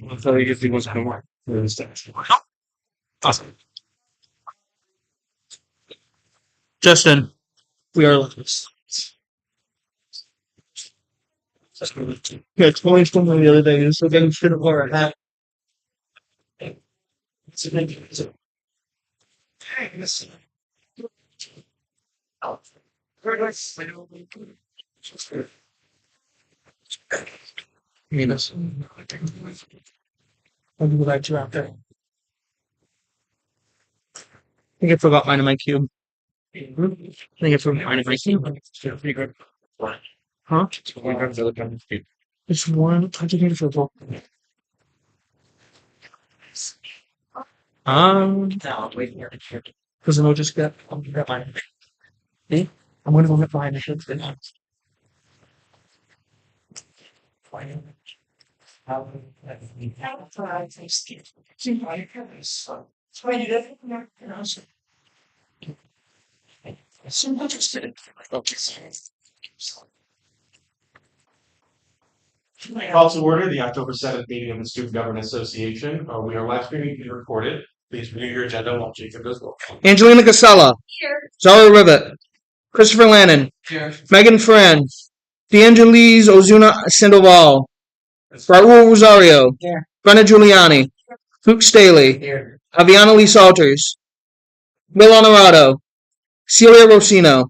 I'll tell you if he wants to work. Awesome. Justin, we are live. Yeah, 2020 the other day. So getting shit of our hat. It's a big. It's a. Hey, listen. Oh, very nice. Minus. I'll do that too after. I think I forgot mine in my cube. I think I forgot mine in my cube. Pretty good. Huh? It's one. I think it's a book. No, wait here. Because I'll just get. I'll get mine. See? I'm gonna go get mine. I should have been. So interested. Call to order the October 7th meeting of the Student Government Association. We are live streaming and recorded. Please review your agenda while Jacob does well. Angelina Casella. Here. Zara Rivet. Christopher Lannon. Here. Megan Ferran. DeAngelis Ozuna Sandoval. Raul Rosario. Here. Brenna Giuliani. Luke Staley. Here. Aviana Lee Salters. Will Honorado. Celia Rosino.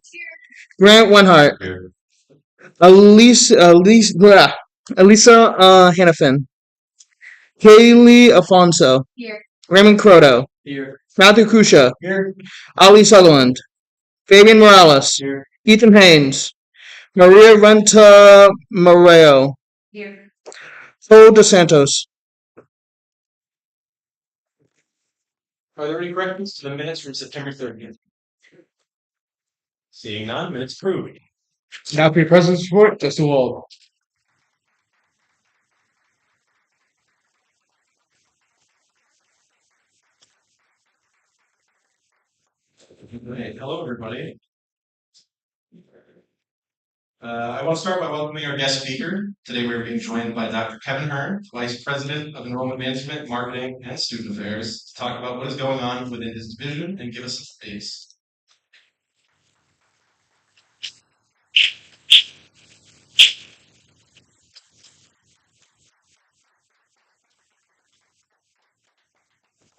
Grant Wenhart. Here. Elisa Hannafin. Kaylee Afonso. Here. Raymond Croto. Here. Matthew Kusha. Here. Ali Sutherland. Fabian Morales. Here. Ethan Haynes. Maria Renta Moreo. Here. Paul DeSantos. Are there any corrections to the minutes from September 30th? Seeing none, minutes approved. Now for your president's report, just a wall. Hello, everybody. I want to start by welcoming our guest speaker. Today we're being joined by Dr. Kevin Hearn, Vice President of Enrollment Management, Marketing, and Student Affairs, to talk about what is going on within his division and give us some space.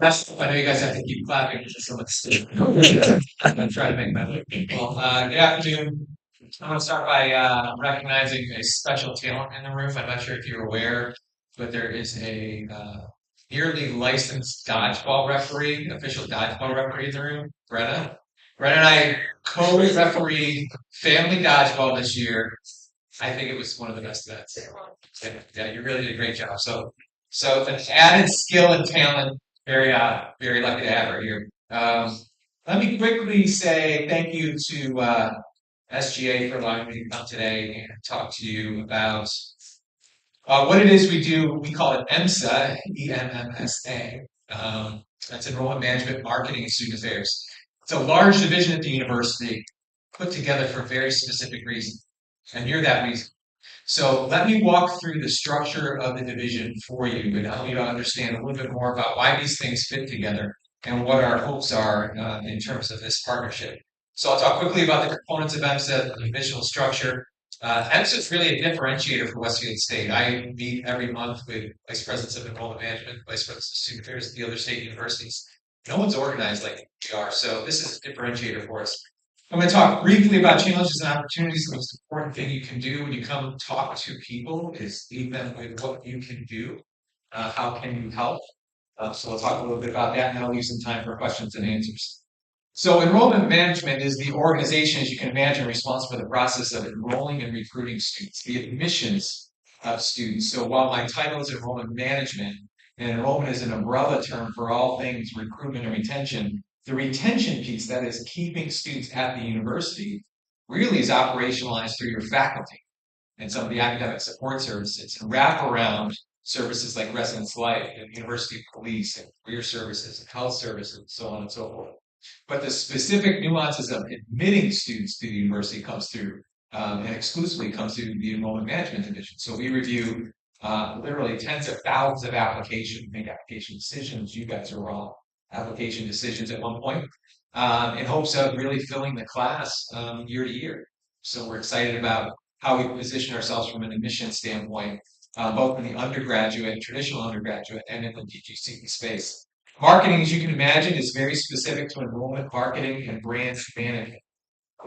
I know you guys have to keep clapping because someone's still. I'm gonna try to make my way. Well, good afternoon. I want to start by recognizing a special talent in the room. I'm not sure if you're aware, but there is a yearly licensed dodgeball referee, official dodgeball referee in the room, Brenna. Brenna and I co-refereed family dodgeball this year. I think it was one of the best events. Yeah, you really did a great job. So an added skill and talent. Very lucky to have her here. Let me quickly say thank you to SGA for allowing me to come today and talk to you about what it is we do. We call it EMSA, EMMSA. That's Enrollment Management, Marketing, and Student Affairs. It's a large division at the university put together for a very specific reason, and you're that reason. So let me walk through the structure of the division for you and help you to understand a little bit more about why these things fit together and what our hopes are in terms of this partnership. So I'll talk quickly about the components of EMSA, the divisional structure. EMSA is really a differentiator for Westfield State. I meet every month with vice presidents of enrollment management, vice presidents of student affairs at the other state universities. No one's organized like we are, so this is a differentiator for us. I'm going to talk briefly about challenges and opportunities. The most important thing you can do when you come talk to people is leave them with what you can do. How can you help? So we'll talk a little bit about that, and then I'll leave some time for questions and answers. So enrollment management is the organization, as you can imagine, responsible for the process of enrolling and recruiting students, the admissions of students. So while my title is enrollment management, and enrollment is an umbrella term for all things recruitment and retention, the retention piece, that is keeping students at the university, really is operationalized through your faculty and some of the academic support services and wraparound services like residence life and university police and career services and health services and so on and so forth. But the specific nuances of admitting students to the university comes through and exclusively comes through the enrollment management division. So we review literally tens of thousands of applications, make application decisions. You guys are all application decisions at one point, in hopes of really filling the class year to year. So we're excited about how we position ourselves from an admission standpoint, both in the undergraduate, traditional undergraduate, and in the PGCE space. Marketing, as you can imagine, is very specific to enrollment marketing and brand management.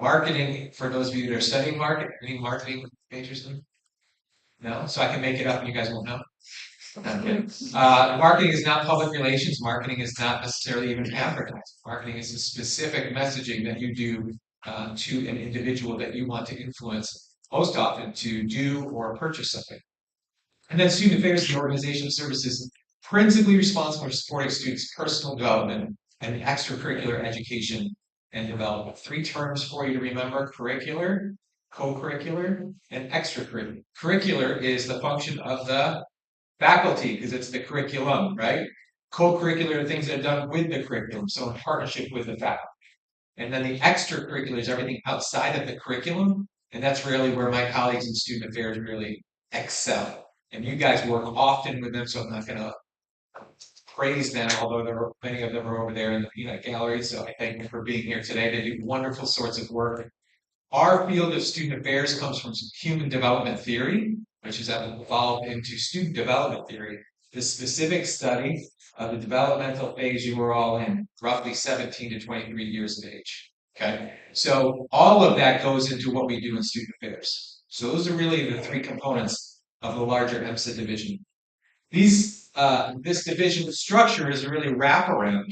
Marketing, for those of you that are studying marketing, any marketing majors in? No? So I can make it up and you guys won't know? Okay. Marketing is not public relations. Marketing is not necessarily even advertising. Marketing is a specific messaging that you do to an individual that you want to influence, most often to do or purchase something. And then student affairs, the organization of services principally responsible for supporting students' personal development and extracurricular education and development. 3 terms for you to remember: curricular, co-curricular, and extracurricular. Curricular is the function of the faculty because it's the curriculum, right? Co-curricular are things that are done with the curriculum, so in partnership with the faculty. And then the extracurricular is everything outside of the curriculum, and that's really where my colleagues in student affairs really excel. And you guys work often with them, so I'm not going to praise them, although many of them are over there in the peanut gallery. So I thank them for being here today. They do wonderful sorts of work. Our field of student affairs comes from human development theory, which has evolved into student development theory, the specific study of the developmental phase you were all in, roughly 17 to 23 years of age. Okay, so all of that goes into what we do in student affairs. So those are really the 3 components of the larger EMSA division. This division structure is a really wraparound.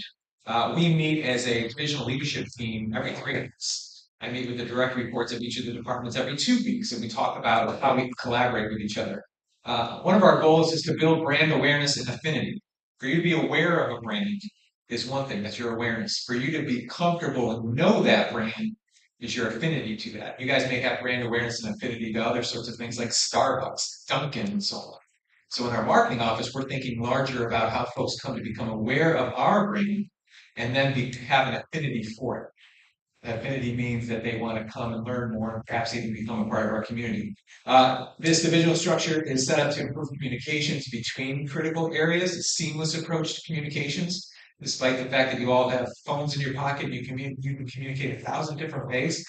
We meet as a divisional leadership team every 3 weeks. I meet with the direct reports of each of the departments every 2 weeks, and we talk about how we can collaborate with each other. One of our goals is to build brand awareness and affinity. For you to be aware of a brand is one thing, that's your awareness. For you to be comfortable and know that brand is your affinity to that. You guys may have brand awareness and affinity to other sorts of things like Starbucks, Dunkin', and so on. So in our marketing office, we're thinking larger about how folks come to become aware of our brand and then have an affinity for it. Affinity means that they want to come and learn more and perhaps even become a part of our community. This divisional structure is set up to improve communications between critical areas, a seamless approach to communications. Despite the fact that you all have phones in your pocket, you can communicate 1,000 different ways.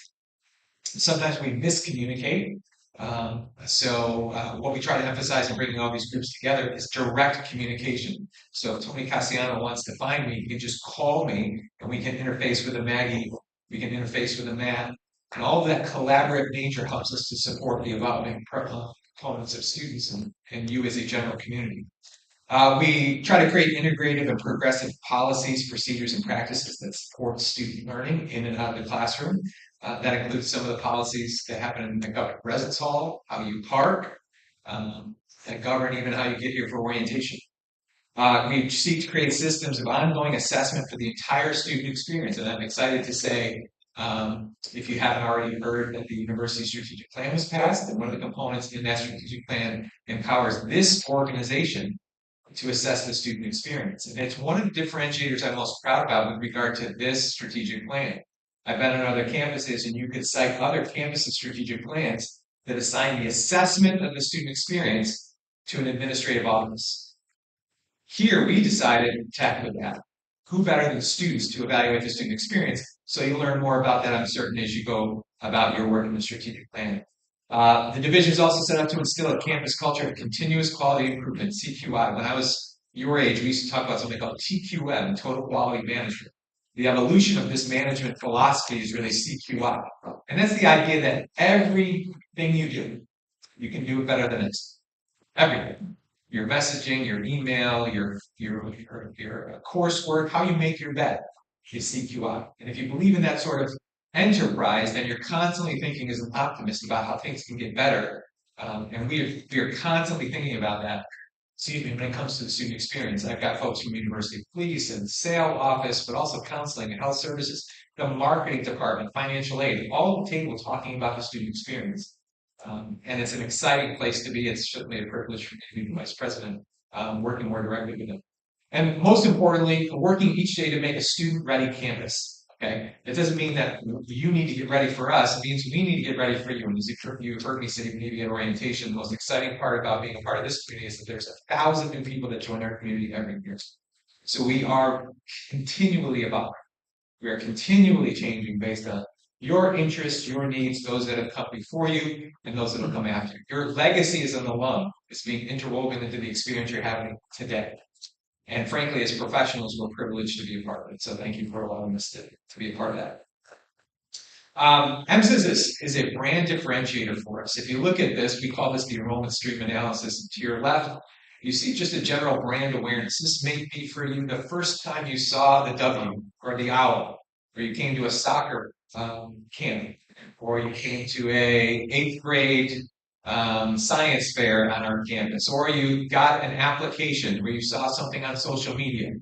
Sometimes we miscommunicate. What we try to emphasize in bringing all these groups together is direct communication. So if Tony Cassiano wants to find me, he can just call me and we can interface with a Maggie, we can interface with a Matt, and all of that collaborative nature helps us to support the evolving components of students and you as a general community. We try to create integrative and progressive policies, procedures, and practices that support student learning in and out of the classroom. That includes some of the policies that happen in the government residence hall, how you park, that govern even how you get here for orientation. We seek to create systems of ongoing assessment for the entire student experience. And I'm excited to say, if you haven't already heard, that the university strategic plan was passed, and one of the components in that strategic plan empowers this organization to assess the student experience. And it's one of the differentiators I'm most proud about with regard to this strategic plan. I've been on other campuses, and you could cite other campuses' strategic plans that assign the assessment of the student experience to an administrative office. Here, we decided to tackle that. Who better than students to evaluate the student experience? So you'll learn more about that, I'm certain, as you go about your work in the strategic plan. The division is also set up to instill a campus culture of continuous quality improvement, CQI. When I was your age, we used to talk about something called TQM, Total Quality Management. The evolution of this management philosophy is really CQI. And that's the idea that everything you do, you can do it better than it's everything. Your messaging, your email, your coursework, how you make your bed is CQI. And if you believe in that sort of enterprise, then you're constantly thinking as an optimist about how things can get better. And we are constantly thinking about that. Excuse me, when it comes to the student experience, I've got folks from University of Police and sale office, but also counseling and health services, the marketing department, financial aid, all at the table talking about the student experience. And it's an exciting place to be. It's certainly a privilege for me to be the vice president, working more directly with them. And most importantly, working each day to make a student-ready campus. Okay, it doesn't mean that you need to get ready for us. It means we need to get ready for you. And as you've heard me say maybe in orientation, the most exciting part about being a part of this community is that there's 1,000 new people that join our community every year. So we are continually evolving. We are continually changing based on your interests, your needs, those that have come before you, and those that will come after you. Your legacy as an alum is being interwoven into the experience you're having today. And frankly, as professionals, we're privileged to be a part of it. So thank you for allowing us to be a part of that. Emphasis is a brand differentiator for us. If you look at this, we call this the enrollment stream analysis. To your left, you see just a general brand awareness. This may be for you the first time you saw the W or the owl, or you came to a soccer camp, or you came to a 8th grade science fair on our campus, or you got an application where you saw something on social media.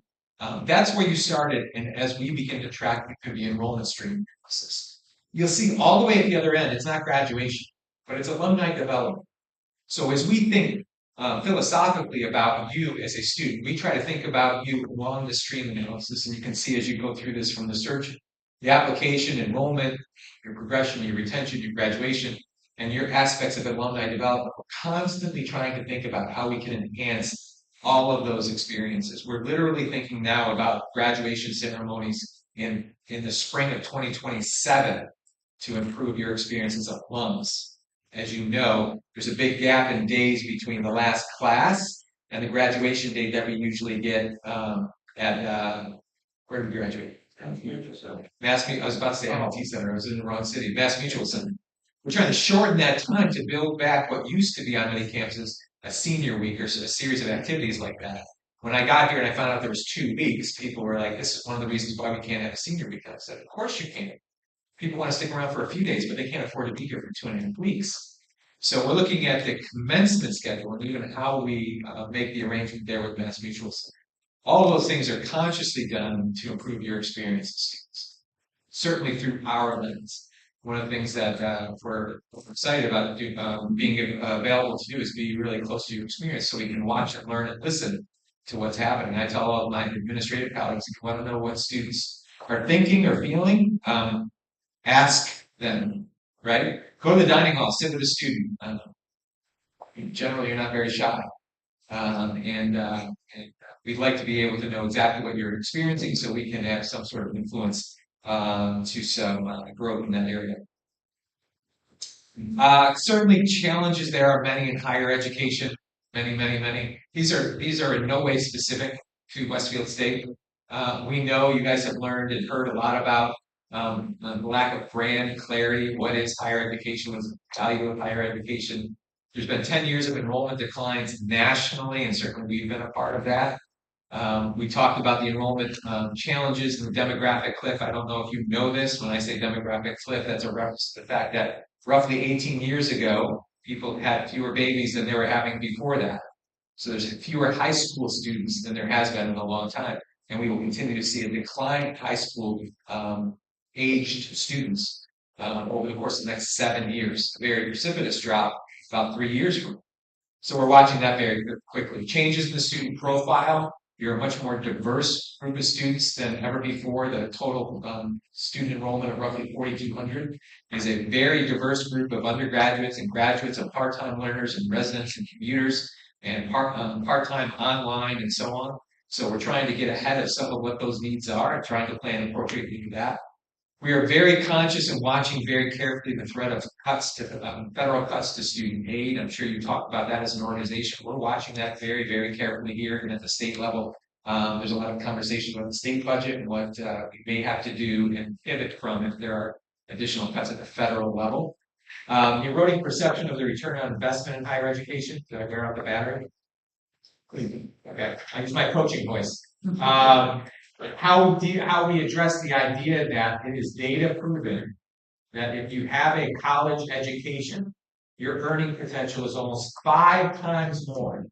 That's where you started, and as we begin to track it through the enrollment stream analysis, you'll see all the way at the other end, it's not graduation, but it's alumni development. So as we think philosophically about you as a student, we try to think about you along the stream analysis, and you can see as you go through this from the search, the application, enrollment, your progression, your retention, your graduation, and your aspects of alumni development. We're constantly trying to think about how we can enhance all of those experiences. We're literally thinking now about graduation ceremonies in the spring of 2027 to improve your experience as alums. As you know, there's a big gap in days between the last class and the graduation date that we usually get at where did we graduate? I was about to say MLT Center. I was in the wrong city. Mass Mutual Center. We're trying to shorten that time to build back what used to be on many campuses a senior week or a series of activities like that. When I got here and I found out there was 2 weeks, people were like, "This is one of the reasons why we can't have a senior week." And I said, "Of course you can. People want to stick around for a few days, but they can't afford to be here for 2.5 weeks." So we're looking at the commencement schedule and even how we make the arrangement there with Mass Mutual. All of those things are consciously done to improve your experience as students, certainly through our lens. One of the things that we're excited about being available to do is be really close to your experience so we can watch and learn and listen to what's happening. I tell all of my administrative colleagues, if you want to know what students are thinking or feeling, ask them, right? Go to the dining hall, sit with a student. Generally, you're not very shy. And we'd like to be able to know exactly what you're experiencing so we can have some sort of influence to some growth in that area. Certainly challenges there are many in higher education, many. These are in no way specific to Westfield State. We know you guys have learned and heard a lot about the lack of brand clarity. What is higher education? What's the value of higher education? There's been 10 years of enrollment declines nationally, and certainly we've been a part of that. We talked about the enrollment challenges and the demographic cliff. I don't know if you know this. When I say demographic cliff, that's a reference to the fact that roughly 18 years ago, people had fewer babies than they were having before that. So there's fewer high school students than there has been in a long time. And we will continue to see a decline in high school aged students over the course of the next 7 years. A very precipitous drop about 3 years from now. So we're watching that very quickly. Changes in the student profile. You're a much more diverse group of students than ever before. The total student enrollment of roughly 4,200 is a very diverse group of undergraduates and graduates of part-time learners and residents and commuters and part-time online and so on. So we're trying to get ahead of some of what those needs are and trying to plan appropriately to that. We are very conscious and watching very carefully the threat of cuts to federal cuts to student aid. I'm sure you talked about that as an organization. We're watching that very carefully here and at the state level. There's a lot of conversation about the state budget and what we may have to do and pivot from if there are additional cuts at the federal level. Eroding perception of the return on investment in higher education. Did I wear out the battery? Okay, I use my coaching voice. How we address the idea that it is data proven that if you have a college education, your earning potential is almost 5 times more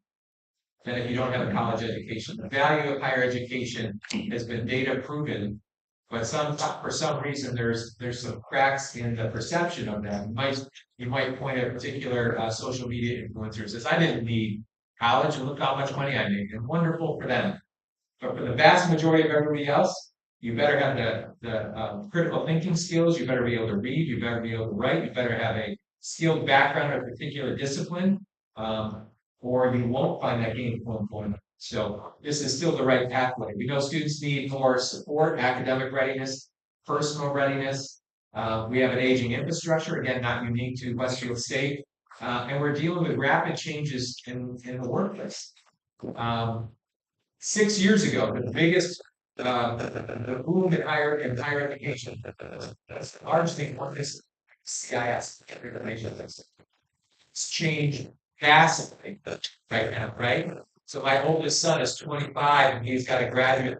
than if you don't have a college education. The value of higher education has been data proven, but for some reason there's some cracks in the perception of that. You might point at particular social media influencers as I didn't need college and look how much money I made, and wonderful for them. But for the vast majority of everybody else, You better have the critical thinking skills. You better be able to read. You better be able to write. You better have a skilled background in a particular discipline, um, or you won't find that gainful employment. So this is still the right pathway. We know students need more support, academic readiness, personal readiness. We have an aging infrastructure, again, not unique to Westfield State, and we're dealing with rapid changes in the workplace. 6 years ago, the biggest the boom in higher education, largely one is CIS, information. It's changed vastly right now, right? So my oldest son is 25 and he's got a graduate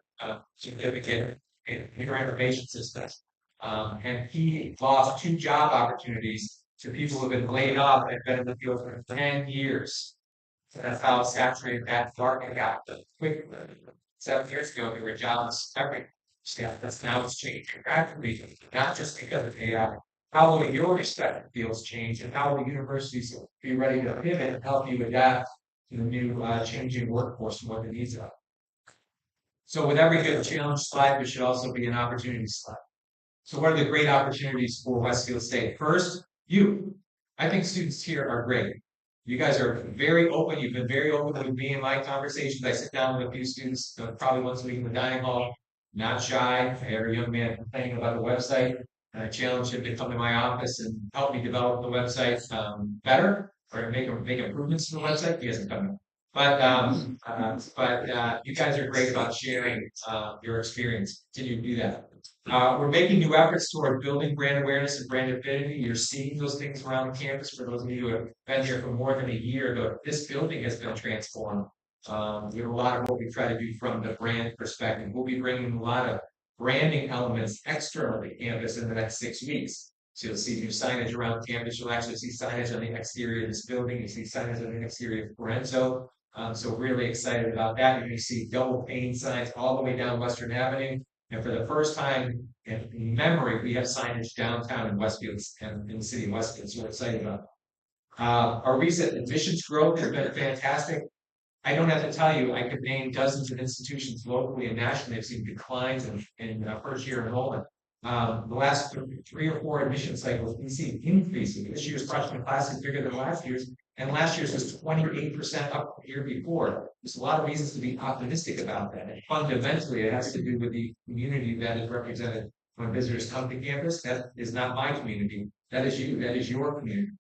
certificate in information systems. And he lost 2 job opportunities to people who have been laid off and been in the field for 10 years. So that's how saturated that market got quickly. 7 years ago, there were jobs everywhere. That's now it's changed rapidly, not just because of AI. How will your respective fields change, and how will universities be ready to pivot and help you adapt to the new changing workforce and what the needs are? So, with every good challenge slide, there should also be an opportunity slide. So, what are the great opportunities for Westfield State? First, you. I think students here are great. You guys are very open. You've been very open with me in my conversations. I sit down with a few students, probably once a week in the dining hall, not shy. I had a young man complaining about the website, and I challenged him to come to my office and help me develop the website better or make improvements to the website. He hasn't come. But you guys are great about sharing your experience. Continue to do that. We're making new efforts toward building brand awareness and brand affinity. You're seeing those things around campus. For those of you who have been here for more than a year, this building has been transformed. We have a lot of what we try to do from the brand perspective. We'll be bringing a lot of branding elements externally to campus in the next 6 weeks. So you'll see new signage around campus. You'll actually see signage on the exterior of this building. You see signage on the exterior of Lorenzo. So really excited about that. You're going to see double pane signs all the way down Western Avenue. And for the first time in memory, we have signage downtown in Westfield and in the city of Westfield. So we're excited about it. Our recent admissions growth has been fantastic. I don't have to tell you, I could name dozens of institutions locally and nationally have seen declines in first year enrollment. The last 3 or 4 admission cycles, we see increasing. This year's freshman class is bigger than last year's, and last year's was 28% up the year before. There's a lot of reasons to be optimistic about that. And fundamentally, it has to do with the community that is represented when visitors come to campus. That is not my community. That is you. That is your community.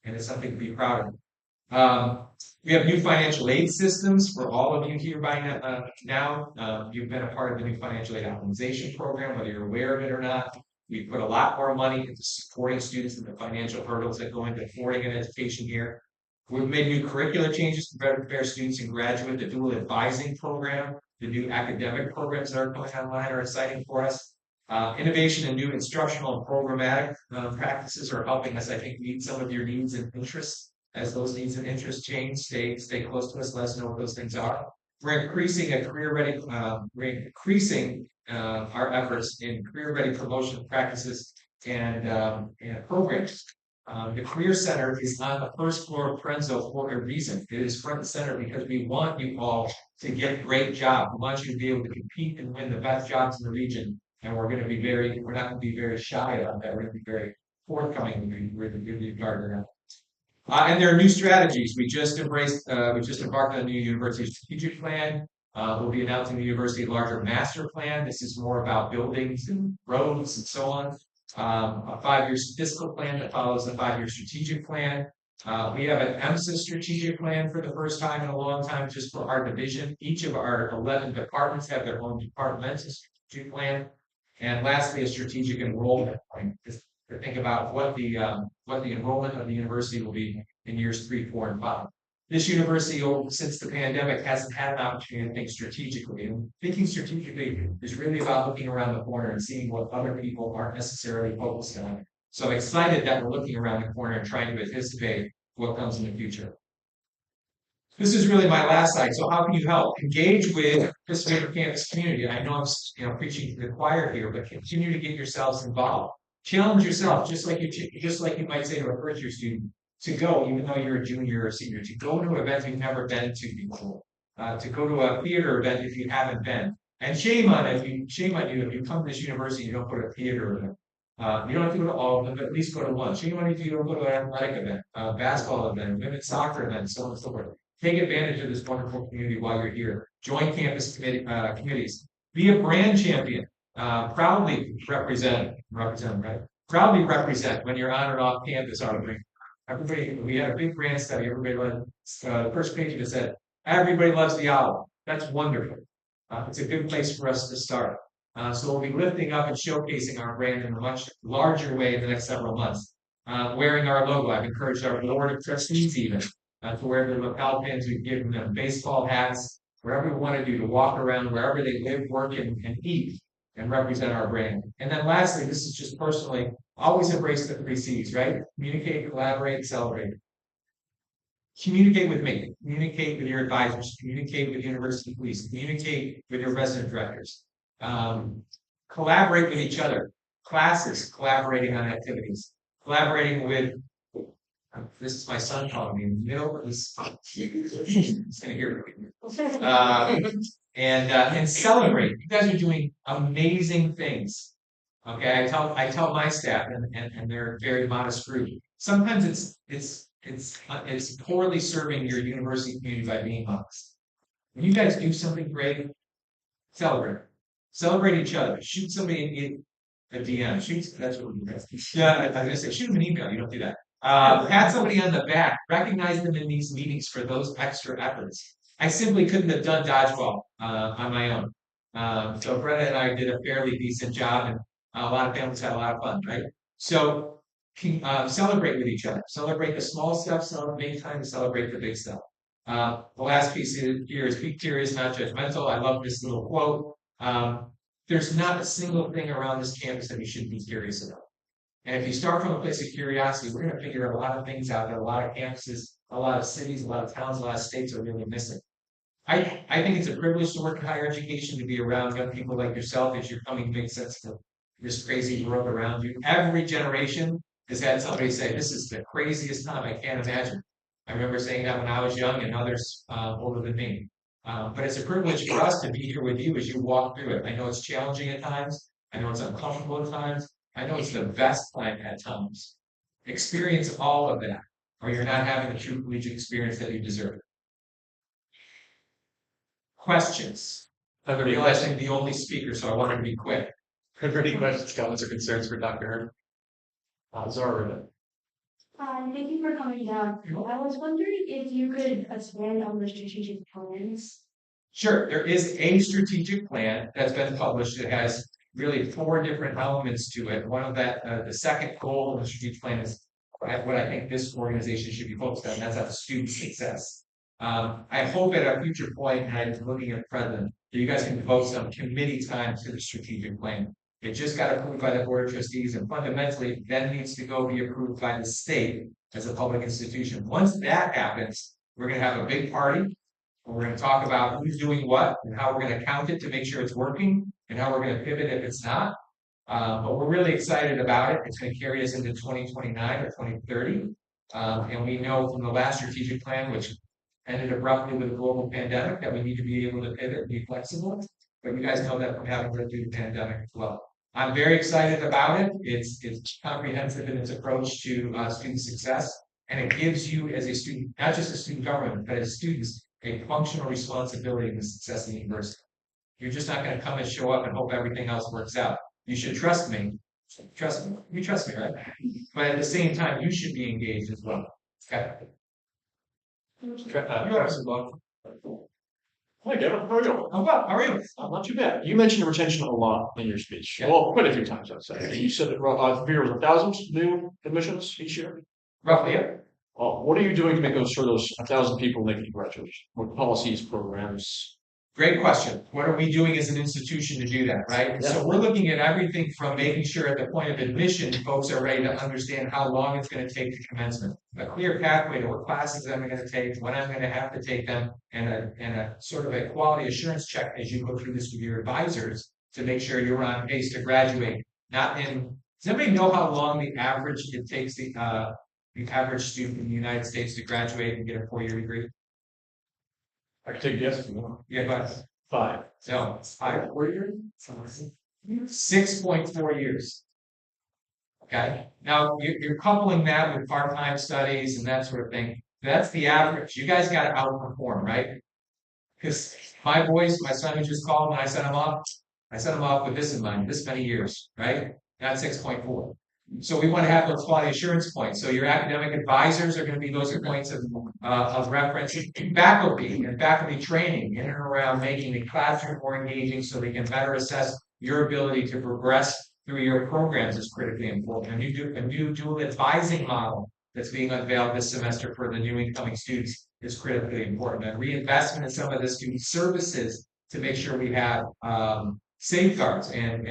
And it's something to be proud of. We have new financial aid systems for all of you here by now. You've been a part of the new financial aid optimization program, whether you're aware of it or not. We put a lot more money into supporting students in the financial hurdles that go into affording an education here. We've made new curricular changes to better prepare students and graduate. The dual advising program, the new academic programs that are coming online are exciting for us. Innovation and new instructional and programmatic practices are helping us, I think, meet some of your needs and interests. As those needs and interests change, stay close to us. Let us know what those things are. We're increasing we're increasing our efforts in career-ready promotion practices and programs. The Career Center is on the first floor of Prenzo for a reason. It is front and center because we want you all to get great jobs. We want you to be able to compete and win the best jobs in the region. And we're not going to be very shy about that. We're going to be very forthcoming with regard to that. And there are new strategies. We just embarked on a new university strategic plan. We'll be announcing the university larger master plan. This is more about buildings and roads and so on. A 5-year fiscal plan that follows the 5-year strategic plan. We have an EMSA strategic plan for the first time in a long time, just for our division. Each of our 11 departments have their own departmental strategic plan. And lastly, a strategic enrollment plan, just to think about what the enrollment of the university will be in years 3, 4, and 5. This university, since the pandemic, hasn't had an opportunity to think strategically. And thinking strategically is really about looking around the corner and seeing what other people aren't necessarily focused on. So I'm excited that we're looking around the corner and trying to anticipate what comes in the future. This is really my last slide. So how can you help? Engage with participating campus community. I know I'm preaching to the choir here, but continue to get yourselves involved. Challenge yourself, just like you might say to a first year student, to go, even though you're a junior or a senior, to go to events you've never been to before, to go to a theater event if you haven't been, And shame on you if you come to this university and you don't go to a theater event. You don't have to go to all of them, but at least go to one. Shame on you if you don't go to an athletic event, basketball event, women's soccer event, so on and so forth. Take advantage of this wonderful community while you're here. Join campus committees. Be a brand champion. Proudly represent, right? Proudly represent when you're on and off campus. Everybody, we had a big brand study. Everybody loved, the first page of it said, everybody loves the owl. That's wonderful. It's a good place for us to start. So we'll be lifting up and showcasing our brand in a much larger way in the next several months. Wearing our logo, I've encouraged our board of trustees even to wear their lapel pins. We've given them baseball hats, wherever we want to do, to walk around, wherever they live, work, and eat, and represent our brand. And then lastly, this is just personally, always embrace the 3 C's, right? Communicate, collaborate, celebrate. Communicate with me, communicate with your advisors, communicate with university police, communicate with your resident directors. Collaborate with each other. Classes, collaborating on activities. Collaborating with, this is my son calling me, middle of this, he's gonna hear it. And celebrate. You guys are doing amazing things. Okay, I tell my staff, and they're a very modest group. Sometimes it's poorly serving your university community by being modest. When you guys do something great, celebrate. Celebrate each other. Shoot somebody in a DM. That's what we do. Yeah, I was gonna say, shoot them an email. You don't do that. Pat somebody on the back. Recognize them in these meetings for those extra efforts. I simply couldn't have done dodgeball on my own. So Brenda and I did a fairly decent job, and a lot of families had a lot of fun, right? So celebrate with each other. Celebrate the small stuff. Make time to celebrate the big stuff. The last piece here is be curious, not judgmental. I love this little quote. There's not a single thing around this campus that you should be curious about. And if you start from a place of curiosity, we're going to figure a lot of things out that a lot of campuses, a lot of cities, a lot of towns, a lot of states are really missing. I think it's a privilege to work in higher education, to be around young people like yourself as you're coming to make sense of this crazy world around you. Every generation has had somebody say, this is the craziest time I can't imagine. I remember saying that when I was young and others older than me. But it's a privilege for us to be here with you as you walk through it. I know it's challenging at times. I know it's uncomfortable at times. I know it's the best time at times. Experience all of that, or you're not having the true collegiate experience that you deserve. Questions? I realize I'm the only speaker, so I wanted to be quick. Are there any questions, comments, or concerns for Dr. Hearn? Zara. Thank you for coming down. I was wondering if you could expand on the strategic plans. Sure, there is a strategic plan that's been published. It has really 4 different elements to it. One of that, the second goal of the strategic plan is what I think this organization should be focused on. That's on student success. I hope at a future point, and I'm looking at the president, that you guys can devote some committee time to the strategic plan. It just got approved by the board of trustees, and fundamentally, it then needs to go be approved by the state as a public institution. Once that happens, we're going to have a big party. We're going to talk about who's doing what and how we're going to count it to make sure it's working, and how we're going to pivot if it's not. But we're really excited about it. It's going to carry us into 2029 or 2030. And we know from the last strategic plan, which ended abruptly with a global pandemic, that we need to be able to pivot and be flexible. But you guys know that from having lived through the pandemic as well. I'm very excited about it. It's comprehensive in its approach to student success. And it gives you as a student, not just a student government, but as students, a functional responsibility in the success of the university. You're just not going to come and show up and hope everything else works out. You should trust me. Trust me. You trust me, right? But at the same time, you should be engaged as well. Okay. Hi, Kevin. How are you? I'm well. How are you? Not too bad. You mentioned retention a lot in your speech. Yeah. Well, quite a few times, I'd say. You said that there was 1,000 new admissions each year. Roughly, yeah. What are you doing to make those 1,000 people make it graduate? What policies, programs? Great question. What are we doing as an institution to do that, right? Yeah. So we're looking at everything from making sure at the point of admission, folks are ready to understand how long it's going to take to commencement. A clear pathway to what classes I'm going to take, when I'm going to have to take them, and a sort of a quality assurance check as you go through this with your advisors to make sure you're on pace to graduate. Does anybody know how long it takes the average student in the United States to graduate and get a 4-year degree? I can take a guess if you want. Yeah, go ahead. 5. No, 6.4 years. Okay, now you're coupling that with part-time studies and that sort of thing. That's the average. You guys got to outperform, right? Because my boys, my son who just called when I set him off, with this in mind, this many years, right? Not 6.4. So we want to have those quality assurance points. So your academic advisors are going to be those points of reference. Faculty training in and around making the classroom more engaging so they can better assess your ability to progress through your programs is critically important. A new dual advising model that's being unveiled this semester for the new incoming students is critically important. And reinvestment in some of the student services to make sure we have safeguards and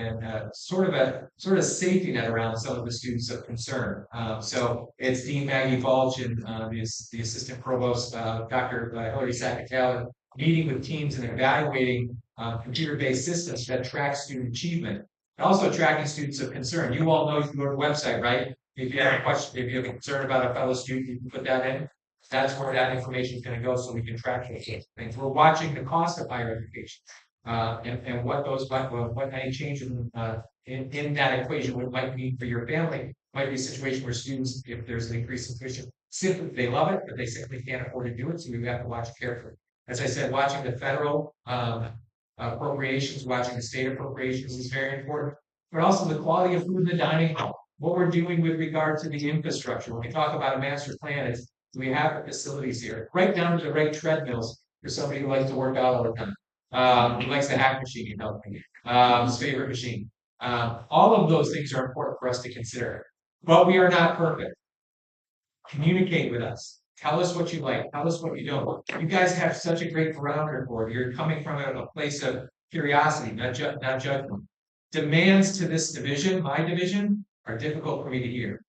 sort of safety net around some of the students of concern. So it's Dean Maggie Balch and the assistant provost, Dr. Hilary Sackett-Taylor, meeting with teams and evaluating computer-based systems that track student achievement and also tracking students of concern. You all know you can go to the website, right? If you have a question, if you have a concern about a fellow student, you can put that in. That's where that information is going to go so we can track those things. We're watching the cost of higher education and what any changes in that equation what might mean for your family. Might be a situation where students, if there's an increase in tuition, simply they love it, but they simply can't afford to do it. So we have to watch carefully. As I said, watching the federal appropriations, watching the state appropriations is very important, but also the quality of food in the dining hall. What we're doing with regard to the infrastructure. When we talk about a master plan, it's do we have the facilities here, right down to the right treadmills for somebody who likes to work out all the time, who likes the hack machine, you know, his favorite machine. All of those things are important for us to consider, but we are not perfect. Communicate with us. Tell us what you like. Tell us what you don't. You guys have such a great barometer board. You're coming from a place of curiosity, not judgment. Demands to this division, my division, are difficult for me to hear.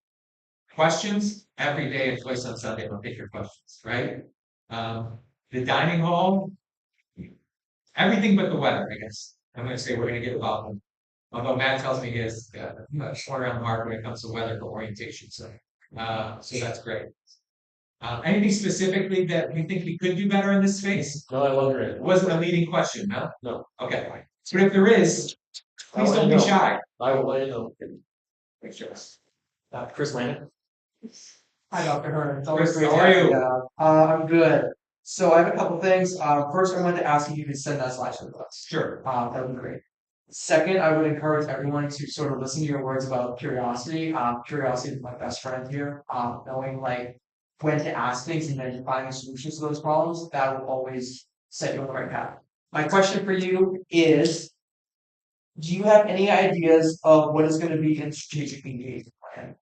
Questions every day and twice on Sunday. I'll take your questions, right? The dining hall, everything but the weather, I guess. I'm going to say we're going to get involved in. Although Matt tells me he has a corner on the mark when it comes to weather for orientation. So that's great. Anything specifically that we think we could do better in this space? No, I love it. It wasn't a leading question, no? No. Okay. But if there is, please don't be shy. I will let you know. Thanks, Joe. Chris Landon. Hi, Dr. Hearn. It's Chris, always great how to are have you? you. I'm good. So I have a couple things. First, I wanted to ask if you could send that slideshow to us. Sure. That would be great. Second, I would encourage everyone to sort of listen to your words about curiosity. Curiosity is my best friend here. Knowing like when to ask things and then finding solutions to those problems, that will always set you on the right path. My question for you is, do you have any ideas of what is going to be in strategic engagement plan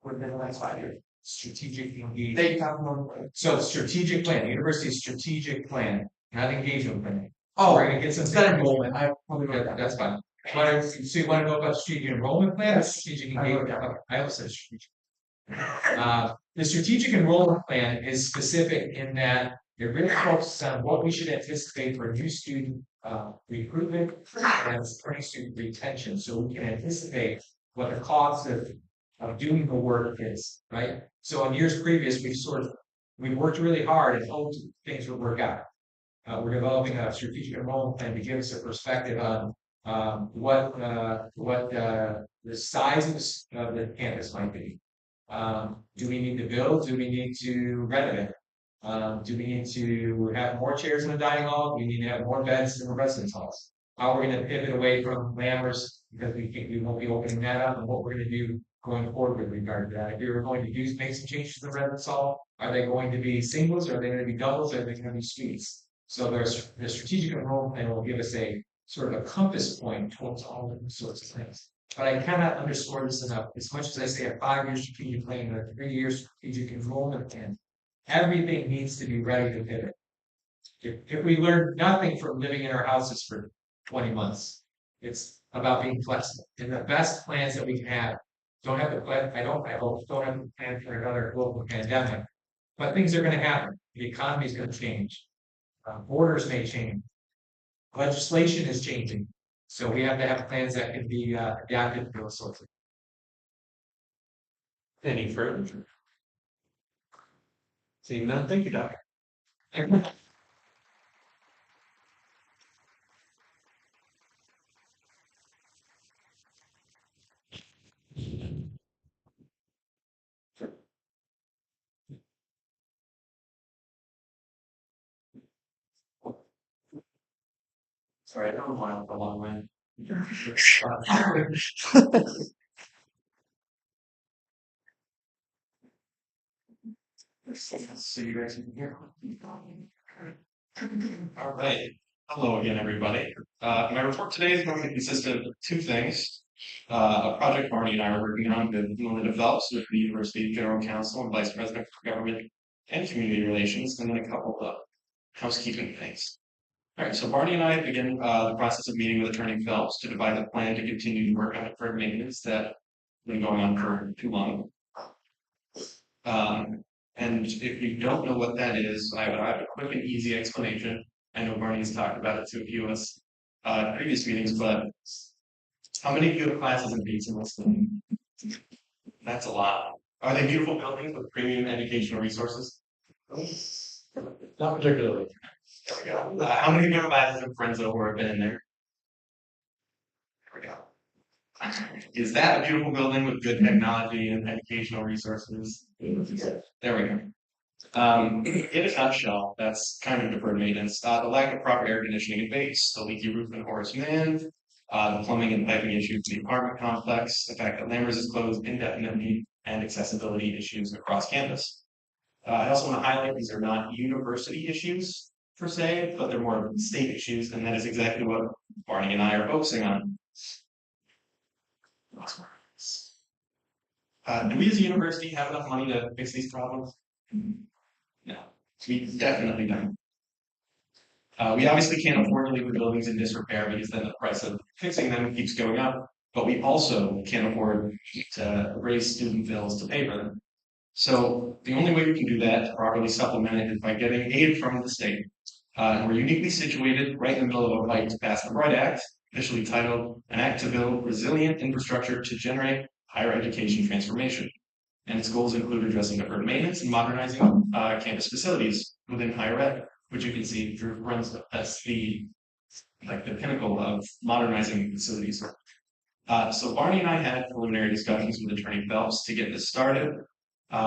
within the next 5 years? Strategic engagement. They have one. So strategic plan, university's strategic plan, not engagement plan. Oh, We're gonna get some. it's that enrollment. I probably wrote that. That's fine. So you want to know about strategic enrollment plan or Yes. strategic I wrote engagement? that. Okay, I also said strategic. The strategic enrollment plan is specific in that it really focuses on what we should anticipate for new student recruitment and spring student retention, so we can anticipate what the cost of doing the work is, right? So in years previous, we've worked really hard and hoped things would work out. We're developing a strategic enrollment plan to give us a perspective on what the sizes of the campus might be. Do we need to build? Do we need to renovate? Do we need to have more chairs in the dining hall? Do we need to have more beds in the residence halls? How are we going to pivot away from Lammers because we won't be opening that up, and what we're going to do going forward with regard to that? If you're going to make some changes to the residence hall, are they going to be singles? Are they going to be doubles? Are they going to be suites? So the strategic enrollment plan will give us a sort of a compass point towards all of these sorts of things. But I cannot underscore this enough. As much as I say a 5-year strategic plan and a 3-year strategic enrollment plan, everything needs to be ready to pivot. If we learn nothing from living in our houses for 20 months, it's about being flexible. And the best plans that we can have don't have the plan. I hope don't have the plan for another global pandemic. But things are going to happen. The economy is going to change. Borders may change. Legislation is changing. So we have to have plans that can be adapted to those sorts of things. Any further? Seeing none, thank you, Doctor. Sorry, I don't want a long way. So you guys can hear. All right. Hello again, everybody. My report today is going to consist of two things. A project Barney and I are working on that normally develops with the University General Counsel and Vice President for Government and Community Relations, and then a couple of housekeeping things. All right, so Barney and I begin the process of meeting with Attorney Phelps to devise a plan to continue to work on deferred maintenance that's been going on for too long. And if you don't know what that is, I have a quick and easy explanation. I know Barney's talked about it to a few of us in previous meetings, but how many of you have classes and beats in this thing? That's a lot. Are they beautiful buildings with premium educational resources? Not particularly. There we go. How many of you have classes and friends over have been in there? There we go. Is that a beautiful building with good technology and educational resources? There we go. In a nutshell, that's kind of deferred maintenance. The lack of proper air conditioning and base, the leaky roof in Horace Mann, the plumbing and piping issues in the apartment complex, the fact that Lammers is closed indefinitely, and accessibility issues across campus. I also want to highlight these are not university issues per se, but they're more state issues, and that is exactly what Barney and I are focusing on. Do we as a university have enough money to fix these problems? No, we definitely don't. We obviously can't afford to leave the buildings in disrepair because then the price of fixing them keeps going up, but we also can't afford to raise student bills to pay for them. So the only way we can do that to properly supplement it is by getting aid from the state. And we're uniquely situated right in the middle of a fight to pass the RIGHT Act, officially titled An Act to Build Resilient Infrastructure to Generate Higher Education Transformation. And its goals include addressing deferred maintenance and modernizing campus facilities within higher ed, which you can see through runs. That's the pinnacle of modernizing facilities. So Barney and I had preliminary discussions with Attorney Phelps to get this started.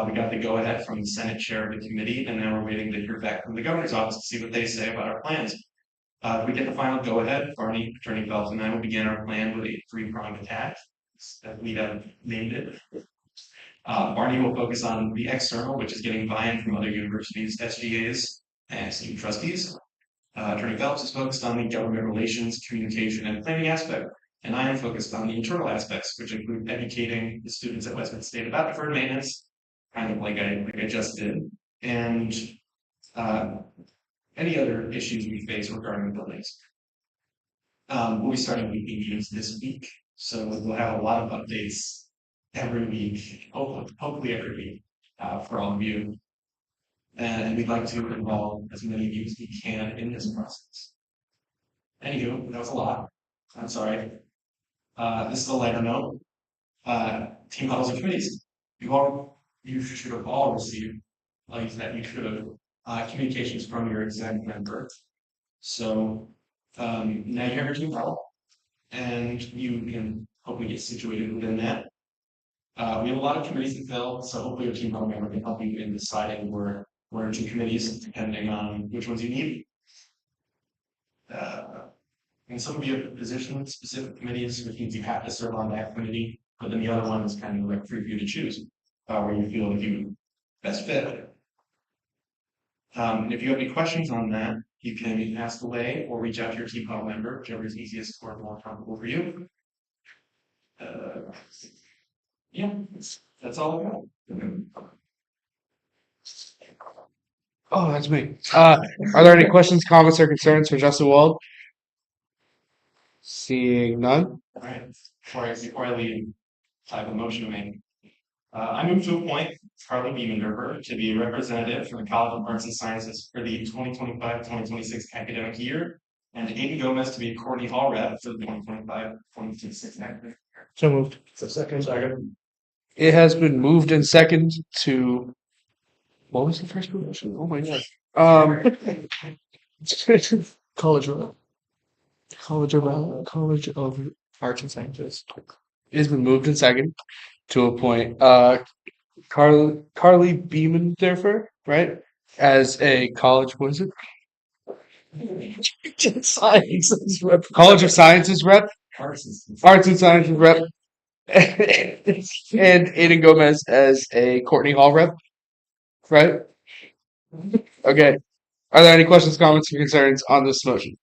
We got the go-ahead from the Senate chair of the committee, and now we're waiting to hear back from the governor's office to see what they say about our plans. If we get the final go-ahead, Barney, Attorney Phelps, and I will begin our plan with a three-pronged attack that we have named it. Barney will focus on the external, which is getting buy-in from other universities, SGAs, and student trustees. Attorney Phelps is focused on the government relations, communication, and planning aspect, and I am focused on the internal aspects, which include educating the students at Westminster State about deferred maintenance, kind of like I just did, and any other issues we face regarding the buildings. We'll be starting weekly meetings this week, so we'll have a lot of updates every week, hopefully every week, for all of you. And we'd like to involve as many of you as we can in this process. Anywho, that was a lot. I'm sorry. This is a lighter note. Team huddles and committees. You should have all received, like that you should have, communications from your exec member. So now you have your team huddle, and you can hopefully get situated within that. We have a lot of committees to fill, so hopefully your team huddle member can help you in deciding where to committees, depending on which ones you need. And some of you have position-specific committees, which means you have to serve on that committee, but then the other one is kind of like free for you to choose, where you feel like you best fit. And if you have any questions on that, you can ask away or reach out to your team huddle member, whichever is easiest or more comfortable for you. Yeah, that's all I got. Oh, that's me. Are there any questions, comments, or concerns for Justin Wald? Seeing none. All right. Before I leave, I have a motion to make. I move to appoint Carly Biemenderber to be a representative for the College of Arts and Sciences for the 2025-2026 academic year, and Aiden Gomez to be a Courtney Hall rep for the 2025-2026 academic year. So moved. Second. It has been moved and second to. What was the first motion? Oh my god. College of Arts and Sciences. It has been moved and second to appoint Carly Biemenderfer, right, as a college. What is it? Sciences rep. College of Sciences rep. Arts and Sciences rep. And Aiden Gomez as a Courtney Hall rep. Right? Okay. Are there any questions, comments, or concerns on this motion?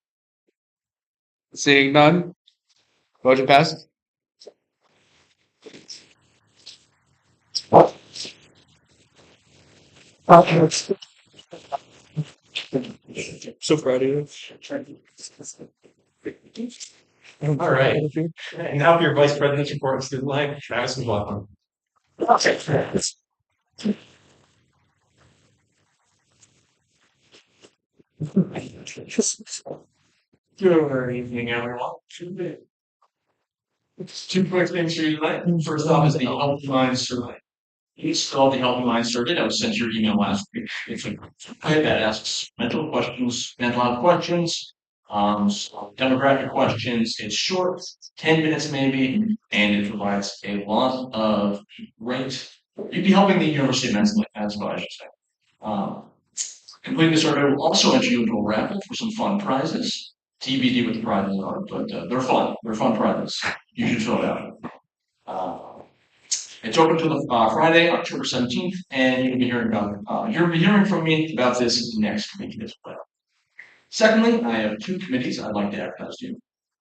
Seeing none, motion passes. So proud of you. All right. And now for your vice president's report on student life, Travis McLaughlin. Good evening, everyone. Two quick things for you tonight. First off is the Healthy Mind survey. It's called the Healthy Mind survey that was sent to your email last week. It's a survey that asks mental health questions, demographic questions. It's short, 10 minutes maybe, and it provides a lot of great. You'd be helping the University immensely, that's what I should say. Completing the survey will also enter you into a raffle for some fun prizes. TBD what the prizes are, but they're fun. They're fun prizes. You should fill it out. It's open to Friday, October 17th, and you'll be hearing from me about this next week as well. Secondly, I have two committees I'd like to advertise to you.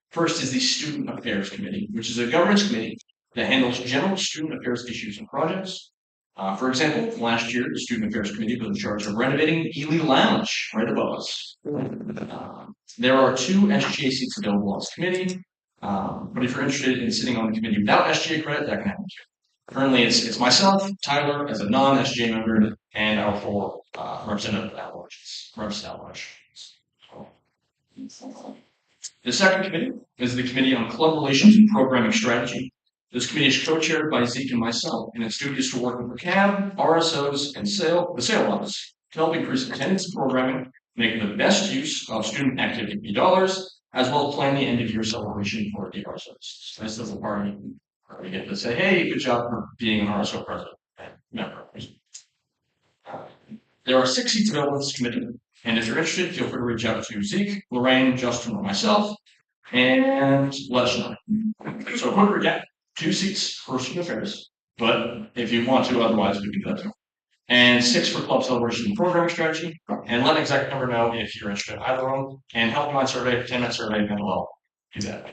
First is the Student Affairs Committee, which is a governance committee that handles general student affairs issues and projects. For example, last year, the Student Affairs Committee was in charge of renovating Ely Lounge right above us. There are 2 SGA seats available on this committee, but if you're interested in sitting on the committee without SGA credit, that can happen too. Currently, it's myself, Tyler, as a non-SGA member, and our 4 representative at-large. The second committee is the Committee on Club Relations and Programming Strategy. This committee is co-chaired by Zeke and myself, and its duty is to work with the CAB, RSOs, and the sale office to help increase attendance and programming, making the best use of student activity fee dollars, as well as plan the end-of-year celebration for the RSOs. This is the party where we get to say, hey, good job for being an RSO president and member. There are 6 seats available in this committee, and if you're interested, feel free to reach out to Zeke, Lorraine, Justin, or myself, and let us know. So a quick recap, 2 seats for student affairs, but if you want to, otherwise we can do that too. And 6 for club celebration and programming strategy, and let an exec member know if you're interested in either of them, and Healthy Mind survey, 10-minute survey, and we'll do that.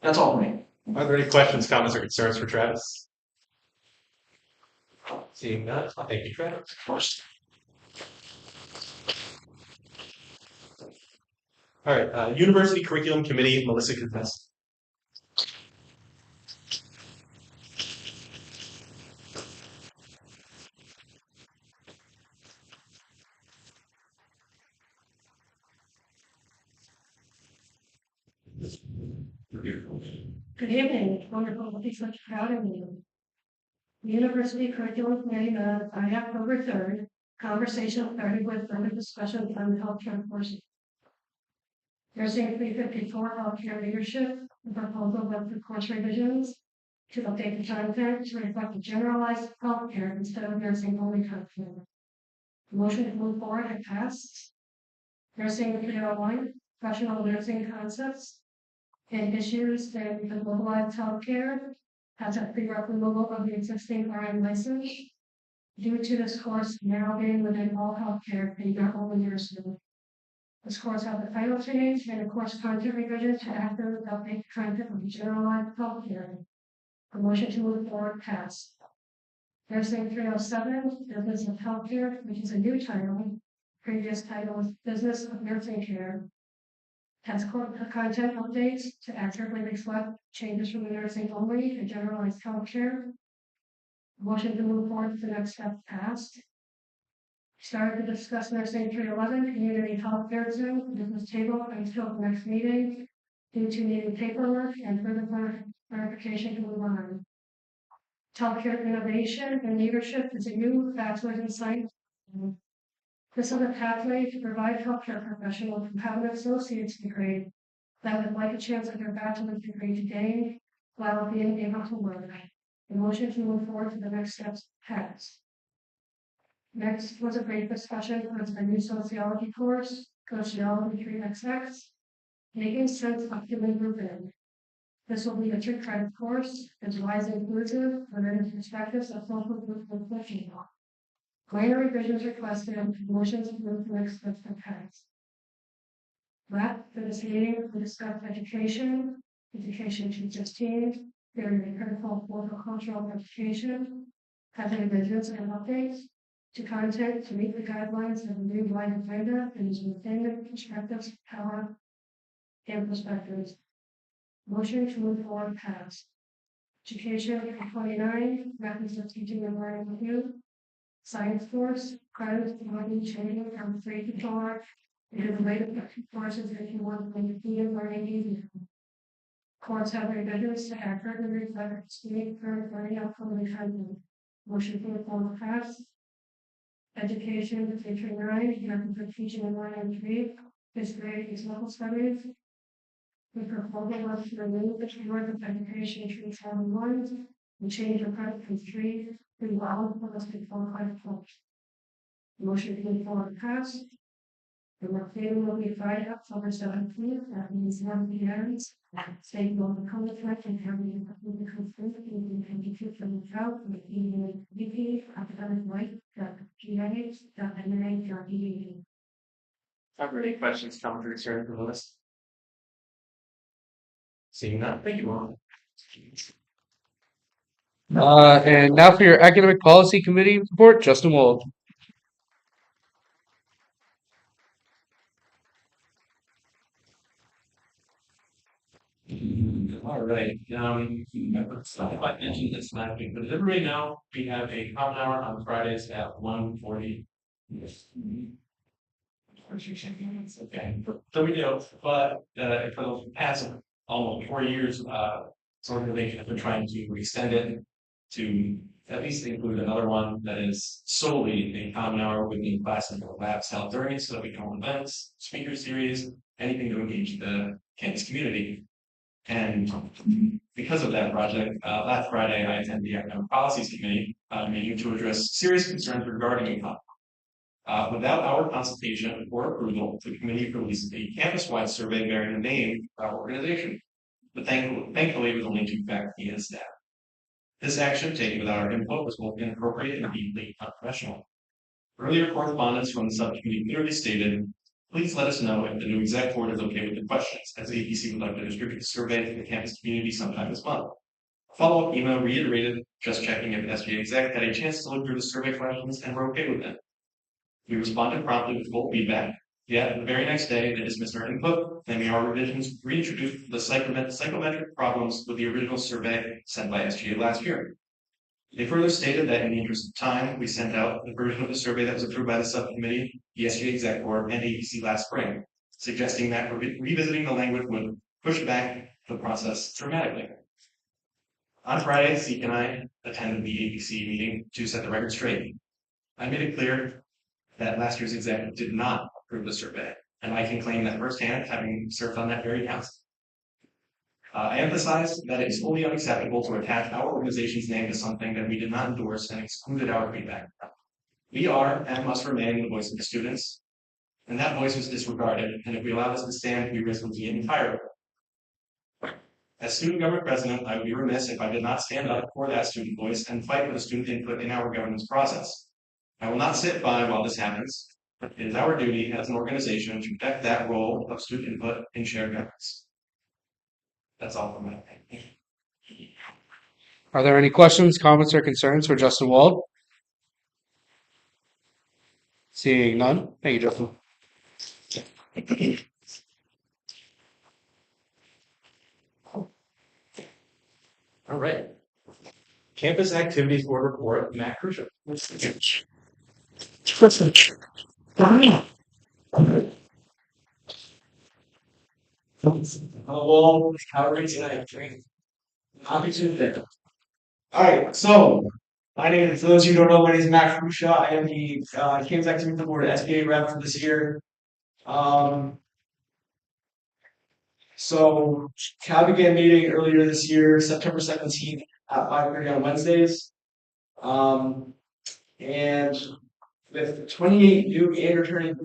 That's all for me. Are there any questions, comments, or concerns for Travis? Seeing none, thank you, Travis. First. All right, University Curriculum Committee, Melissa Contest. Good evening, wonderful to be such proud of you. The University Curriculum Committee met on October 3rd. Conversation started with further discussion on the healthcare courses. Nursing 354 healthcare leadership, the proposal led for course revisions to update the content to reflect the generalized healthcare instead of nursing only content. The motion to move forward had passed. Nursing 301, professional nursing concepts and issues in the globalized healthcare has a prerequisite removal of the existing RN license due to this course now being within all healthcare and not only nursing. This course has a title change and a course content revision to accurately update the content of the generalized healthcare. The motion to move forward passed. Nursing 307, Business of Healthcare, which is a new title. Previous title was Business of Nursing Care. Has content updates to accurately reflect changes from the nursing only to generalized healthcare. Motion to move forward to the next step passed. Started to discuss nursing 311, community healthcare Zoom. This was tabled until the next meeting due to needing paperwork and further clarification to move on. Healthcare innovation and leadership is a new bachelor's in science. This is a pathway to provide healthcare professionals who have an associate's degree that would like a chance at their bachelor's degree today while being able to work. The motion to move forward to the next steps passed. Next was a brief discussion on a new sociology course. Sociology 3XX, making sense of human movement. This will be a two credit course, is wise and inclusive, learning perspectives of social movement pushing. Minor revisions requested, motions approved for explicit text. Last, for this meeting, we discussed education 216, very critical cultural education, having revisions and updates to content to meet the guidelines of the new wide agenda and is within the perspectives, power, and perspectives. Motion to move forward passed. Education 29, methods of teaching and learning with youth. Science course, credits body changing from 3 to 4. It is related to courses if you want to make the learning easier. Courts have revisions to accurately reflect student current learning outcome and content. Motion to move forward passed. Education 39, methods of teaching and learning 3. History is local studies. The proposal was to remove the keyword of education tree 41 and change the credit from 3 to 1 for the state qualified course. Motion to move forward passed. The work meeting will be Friday, October 17th, that means 1 p.m. State local contract and having the complete in 22 from the south with VP academic right GA.NA.edu. Are there any questions, comments, or concerns from the list? Seeing none, thank you all. And now for your Academic Policy Committee report, Justin Wold. All right. I mentioned this last week, but as everybody know, we have a common hour on Fridays at 1:40. Okay, so we do, but for the past almost 4 years, this organization has been trying to extend it to at least include another one that is solely a common hour within classes or labs held during it, so that we can hold events, speaker series, anything to engage the campus community. And because of that project, last Friday I attended the Academic Policies Committee meeting to address serious concerns regarding income. Without our consultation or approval, the committee released a campus-wide survey bearing the name of our organization. But thankfully, it was only to faculty and staff. This action taken without our input was both inappropriate and deeply unprofessional. Earlier correspondence from the subcommittee clearly stated, please let us know if the new exec board is okay with the questions, as APC would like to distribute the survey to the campus community sometime this month. A follow-up email reiterated just checking if the SGA exec had a chance to look through the survey questions and were okay with them. We responded promptly with full feedback, yet the very next day they dismissed our input, claiming our revisions reintroduced the psychometric problems with the original survey sent by SGA last year. They further stated that in the interest of time, we sent out the version of the survey that was approved by the subcommittee, the SGA exec board, and APC last spring, suggesting that revisiting the language would push back the process dramatically. On Friday, Zeke and I attended the APC meeting to set the record straight. I made it clear that last year's exec did not approve the survey, and I can claim that firsthand, having served on that very council. I emphasized that it is wholly unacceptable to attach our organization's name to something that we did not endorse and excluded our feedback. We are and must remain the voice of the students, and that voice was disregarded, and if we allow this to stand, we risk losing entirely. As student government president, I would be remiss if I did not stand up for that student voice and fight for the student input in our governance process. I will not sit by while this happens. It is our duty as an organization to protect that role of student input in shared governance. That's all from my opinion. Are there any questions, comments, or concerns for Justin Wald? Seeing none, thank you, Justin. All right. Campus Activities Board Report, Matt Crucial. Well, how are you tonight? Happy Tuesday. All right, so my name is, for those of you who don't know, my name is Matt Krusha. I am the Campus Activity Board SBA rep for this year. So CAB began meeting earlier this year, September 17th at 5:30 on Wednesdays. And with 28 new and returning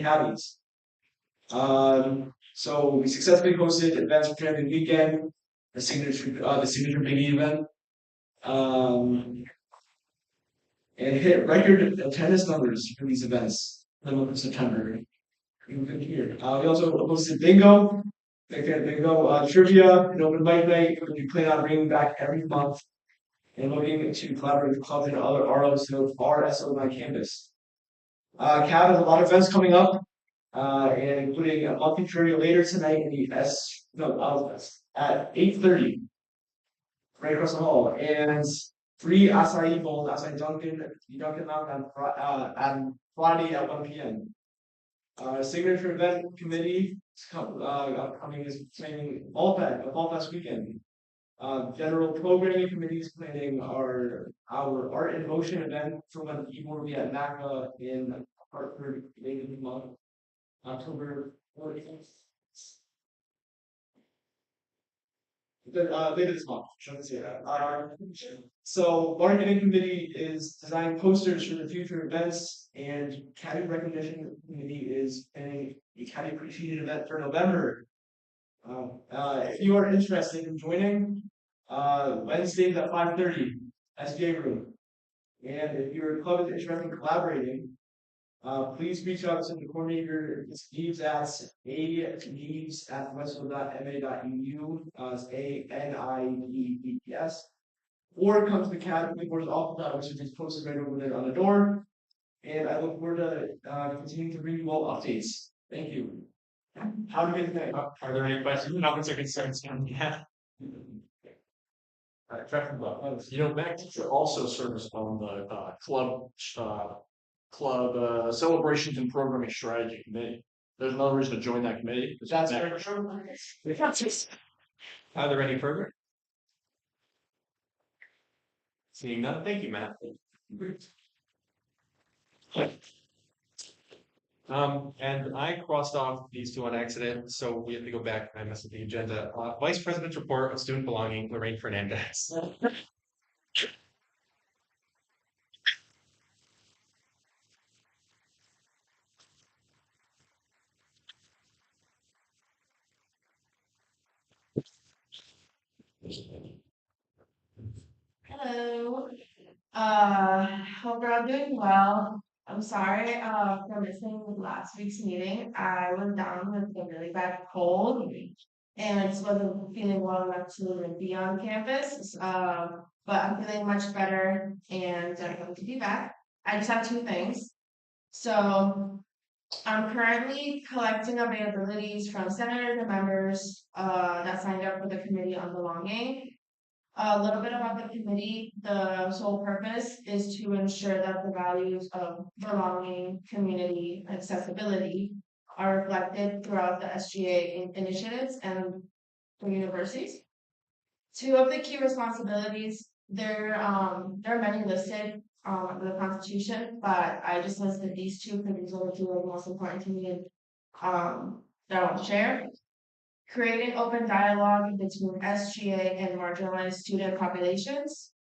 caddies. So we successfully hosted events for Family Weekend, the signature biggie event, and hit record attendance numbers for these events in the month of September. We also hosted bingo, trivia, and open mic night, which we plan on bringing back every month and looking to collaborate with clubs and other ROs to RSO on campus. CAB has a lot of events coming up, and including a monthly trivia later tonight in the at 8:30, right across the hall, and free acai bowls, acai Dunkin' on Friday at 1 p.m. Signature event committee upcoming is planning Fall Fest weekend. General programming committees planning our Art in Motion event for when people will be at NACA in Hartford later this month, October 14th. Later this month, shouldn't say that. So marketing committee is designing posters for the future events, and caddy recognition committee is planning a caddy appreciation event for November. If you are interested in joining, Wednesdays at 5:30, SGA room. And if your club is interested in collaborating, please reach out to the coordinator. It's neves@westville.ma.edu. It's ANIEES. Or come to the academy board's office, which is posted right over there on the door. And I look forward to continuing to bring you all updates. Thank you. How do we think? Are there any questions, comments, or concerns? Yeah. Mac teacher also serves on the club celebrations and programming strategy committee. There's another reason to join that committee. That's very true. Are there any further? Seeing none, thank you, Matt. And I crossed off these two on accident, so we have to go back. I messed with the agenda. Vice President's report of student belonging, Lorraine Fernandez. Hello. Hope you're all doing well. I'm sorry for missing last week's meeting. I was down with a really bad cold and I just wasn't feeling well enough to be on campus. But I'm feeling much better and I'm going to be back. I just have two things. So I'm currently collecting availabilities from senators and members that signed up for the Committee on Belonging. A little bit about the committee. The sole purpose is to ensure that the values of belonging, community, and accessibility are reflected throughout the SGA initiatives and the universities. Two of the key responsibilities, there are many listed in the Constitution, but I just listed these two because these are the two most important to me and that I want to share. Creating open dialogue between SGA and marginalized student populations,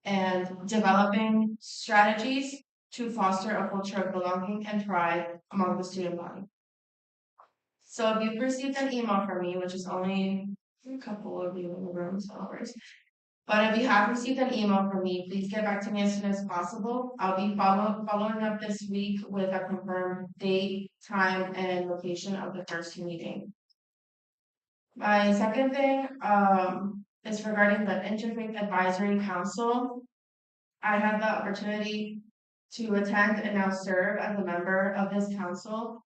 and developing strategies to foster a culture of belonging and pride among the student body. So if you've received an email from me, which is only a couple of you in the room, so no worries. But if you have received an email from me, please get back to me as soon as possible. I'll be following up this week with a confirmed date, time, and location of the first meeting. My second thing is regarding the Interfaith Advisory Council. I had the opportunity to attend and now serve as a member of this council.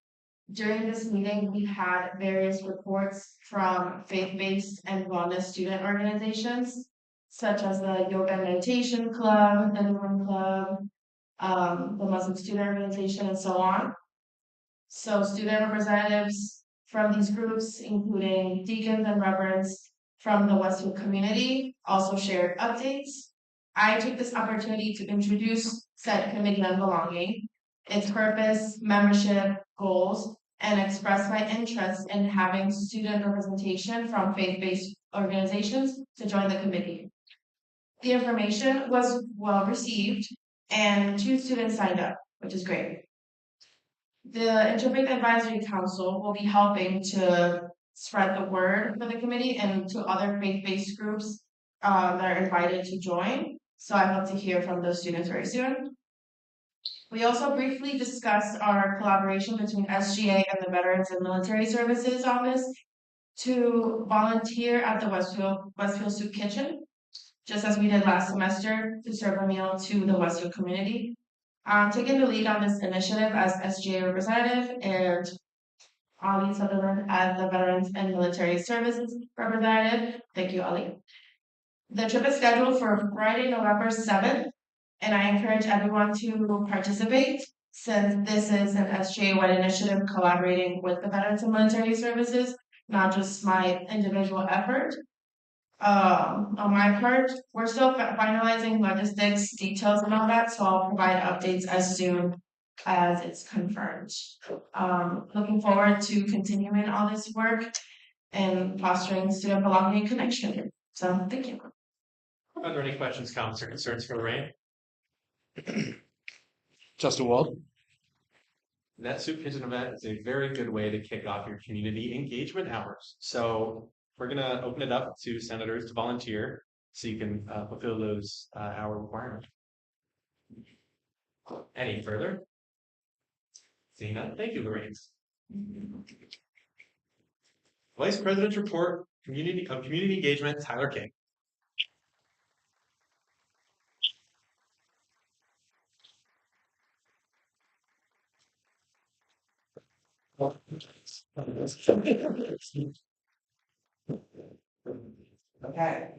During this meeting, we had various reports from faith-based and wellness student organizations, such as the Yoga and Meditation Club, the Hearn Club, the Muslim Student Organization, and so on. So student representatives from these groups, including deacons and reverends from the Westville community, also shared updates. I took this opportunity to introduce said Committee on Belonging, its purpose, membership, goals, and express my interest in having student representation from faith-based organizations to join the committee. The information was well received, and 2 students signed up, which is great. The Interfaith Advisory Council will be helping to spread the word for the committee and to other faith-based groups that are invited to join. So I hope to hear from those students very soon. We also briefly discussed our collaboration between SGA and the Veterans and Military Services Office to volunteer at the Westfield Soup Kitchen, just as we did last semester, to serve a meal to the Westfield community. I'm taking the lead on this initiative as SGA representative and Ali Sutherland as the Veterans and Military Services representative. Thank you, Ali. The trip is scheduled for Friday, November 7th, and I encourage everyone to participate since this is an SGA-wide initiative collaborating with the Veterans and Military Services, not just my individual effort. On my part, we're still finalizing logistics, details and all that, so I'll provide updates as soon as it's confirmed. Looking forward to continuing all this work and fostering student belonging and connection. So thank you. Are there any questions, comments, or concerns for Lorraine? Justin Wald. That soup kitchen event is a very good way to kick off your community engagement hours. So we're going to open it up to senators to volunteer so you can fulfill those hour requirements. Any further? Seeing none, thank you, Lorraine. Vice President's report, community engagement, Tyler King. Okay.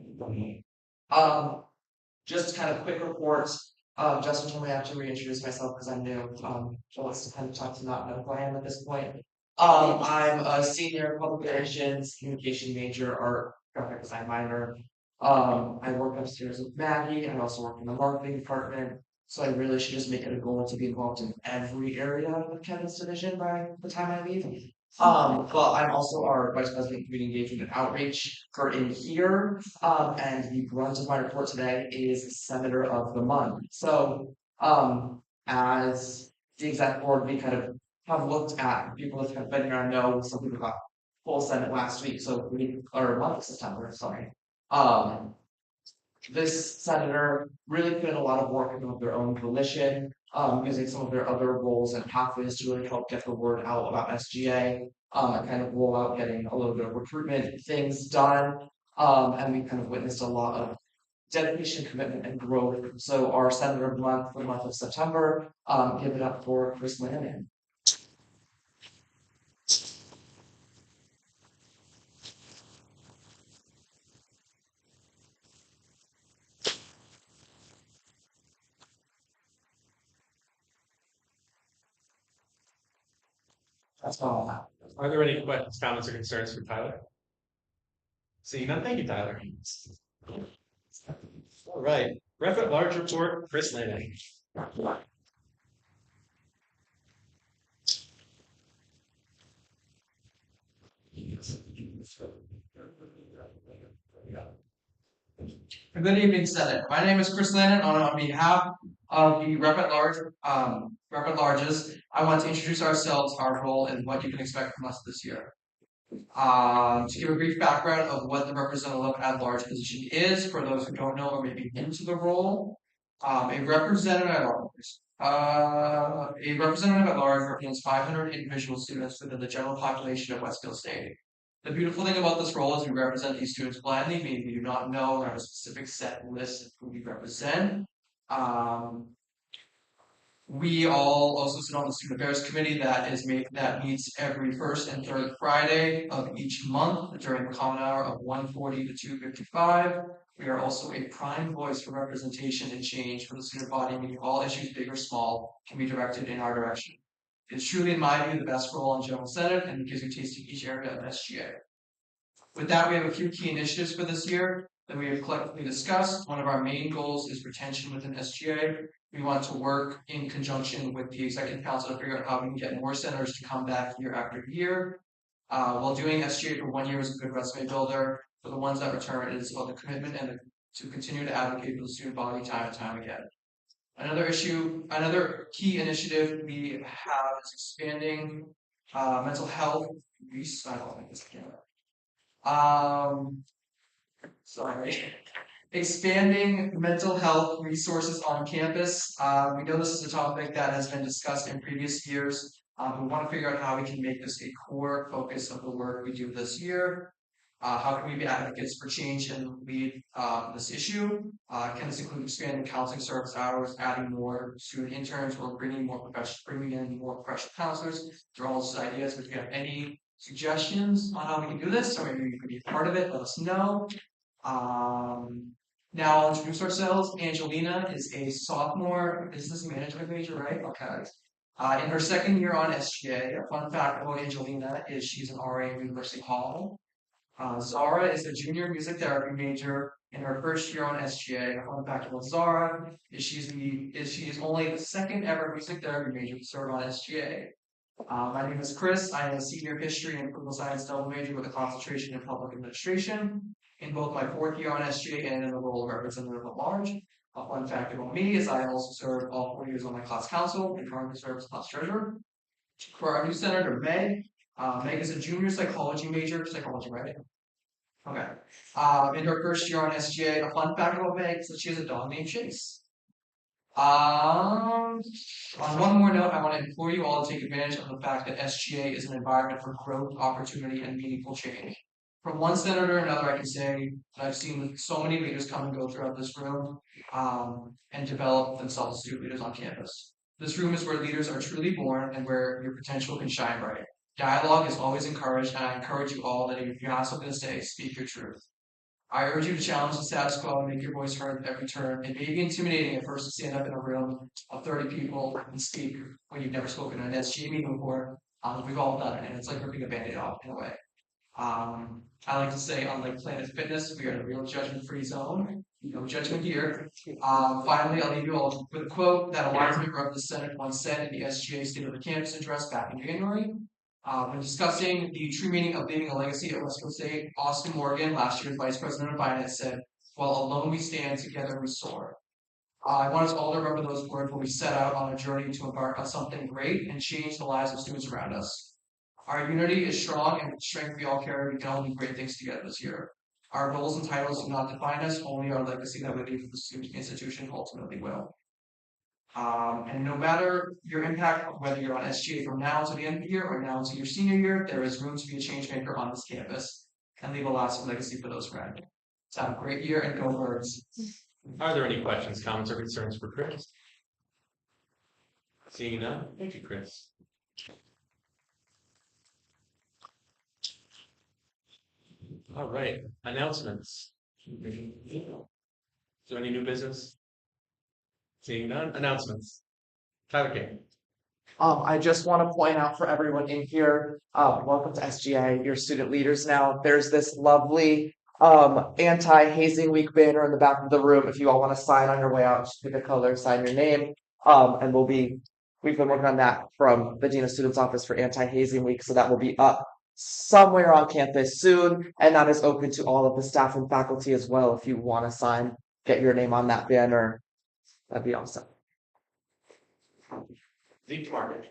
Just kind of quick reports. Justin told me I have to reintroduce myself because I'm new. So let's kind of talk to not know who I am at this point. I'm a senior public relations communication major, art graphic design minor. I work upstairs with Maggie. I also work in the marketing department. So I really should just make it a goal to be involved in every area of Kevin's division by the time I leave. But I'm also our Vice President of Community Engagement and Outreach for in here. And the brunt of my report today is Senator of the Month. So, as the exec board, we kind of have looked at people that have been here. I know some people got full Senate last week, so or month of September, sorry. This senator really put in a lot of work of their own volition, using some of their other roles and pathways to really help get the word out about SGA, and kind of roll out getting a little bit of recruitment things done. And we kind of witnessed a lot of dedication, commitment, and growth. So our senator of the month for the month of September, give it up for Chris Lannan. That's all I have. Are there any questions, comments, or concerns for Tyler? Seeing none, thank you, Tyler. All right, Rep at Large report, Chris Lanning. Good evening, Senate. My name is Chris Lannan. On behalf of the Rep at Larges, I want to introduce ourselves, our role, and what you can expect from us this year. To give a brief background of what the Representative at Large position is, for those who don't know or maybe into the role, a representative at large represents 500 individual students within the general population of Westfield State. The beautiful thing about this role is we represent these students blindly, meaning we do not know or have a specific set list of who we represent. We all also sit on the Student Affairs Committee that meets every first and third Friday of each month during the common hour of 1:40 to 2:55. We are also a prime voice for representation and change for the student body, meaning all issues, big or small, can be directed in our direction. It's truly, in my view, the best role in General Senate and it gives you a taste of each area of SGA. With that, we have a few key initiatives for this year that we have collectively discussed. One of our main goals is retention within SGA. We want to work in conjunction with the Executive Council to figure out how we can get more senators to come back year after year. While doing SGA for 1 year is a good resume builder, for the ones that return, it is about the commitment and to continue to advocate for the student body time and time again. Another key initiative we have is expanding mental health I don't think this camera. Sorry. Expanding mental health resources on campus. We know this is a topic that has been discussed in previous years. We want to figure out how we can make this a core focus of the work we do this year. How can we be advocates for change and lead this issue? Can this include expanding counseling service hours, adding more student interns, or bringing in more professional counselors? They're all just ideas. If you have any suggestions on how we can do this, or maybe you could be a part of it, let us know. Now I'll introduce ourselves. Angelina is a sophomore business management major, right? Okay. In her second year on SGA, a fun fact about Angelina is she's an RA at University Hall. Zara is a junior music therapy major in her first year on SGA. A fun fact about Zara is she is only the second ever music therapy major to serve on SGA. My name is Chris. I am a senior history and political science double major with a concentration in public administration. In both my fourth year on SGA and in the role of representative at large. A fun fact about me is I also served all 4 years on my class council and currently serve as class treasurer. For our new senator, Meg. Meg is a junior psychology major. Psychology, right? Okay. In her first year on SGA, a fun fact about Meg is that she has a dog named Chase. On one more note, I want to implore you all to take advantage of the fact that SGA is an environment for growth, opportunity, and meaningful change. From one senator to another, I can say that I've seen so many leaders come and go throughout this room and develop themselves as student leaders on campus. This room is where leaders are truly born and where your potential can shine bright. Dialogue is always encouraged, and I encourage you all that if you're not something to say, speak your truth. I urge you to challenge the status quo and make your voice heard at every turn. It may be intimidating at first to stand up in a room of 30 people and speak when you've never spoken at an SGA meeting before. We've all done it, and it's like ripping a band-aid off in a way. I like to say, unlike Planet Fitness, we are in a real judgment-free zone. No judgment here. Finally, I'll leave you all with a quote that a wise member of the Senate once said in the SGA State of the Campus address back in January. When discussing the true meaning of leaving a legacy at West Coast State, Austin Morgan, last year's Vice President of Finance, said, "While alone we stand, together we soar." I want us all to remember those words when we set out on a journey to embark on something great and change the lives of students around us. Our unity is strong, and with the strength we all carry, we can all do great things together this year. Our roles and titles do not define us, only our legacy that we leave for the student institution ultimately will. And no matter your impact, whether you're on SGA from now to the end of the year or now to your senior year, there is room to be a change maker on this campus and leave a lasting legacy for those around you. So have a great year and go Birds. Are there any questions, comments, or concerns for Chris? Seeing none, thank you, Chris. All right, announcements. Is there any new business? Seeing none, announcements. Tyler King. I just want to point out for everyone in here, welcome to SGA, your student leaders now. There's this lovely anti-hazing week banner in the back of the room. If you all want to sign on your way out, just pick a color, sign your name. And we've been working on that from the Dean of Students Office for anti-hazing week, so that will be up somewhere on campus soon, and that is open to all of the staff and faculty as well. If you want to sign, get your name on that banner, that'd be awesome. Zeke Market.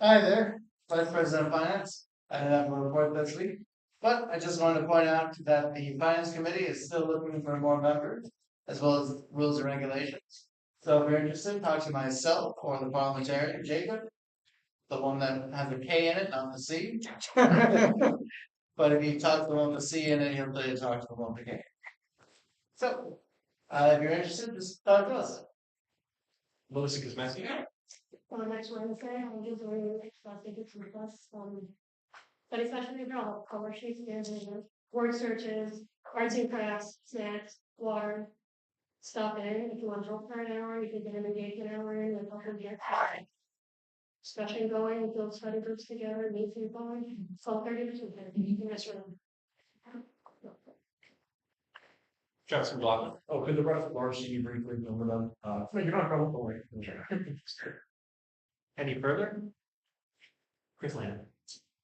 Hi there, Vice President of Finance. I didn't have a report this week, but I just wanted to point out that the Finance Committee is still looking for more members, as well as rules and regulations. So if you're interested, talk to myself or the parliamentarian, Jacob, the one that has a K in it, not the C. But if you talk to the one with the C in it, he'll tell you to talk to the one with the K. So, if you're interested, just talk to us. Melissa Kosmeski. Next Wednesday, I'll use the requests, study session, color sheets, and word searches, arts and crafts, snacks, water, stuff in. If you want to help for an hour, you can get an engagement hour in and help them get discussion going, build study groups together, meet people, solve 30 in this room. Justin Blockman. Oh, could the rest of large see you briefly over them? No, you're not going Any further? Chris Land.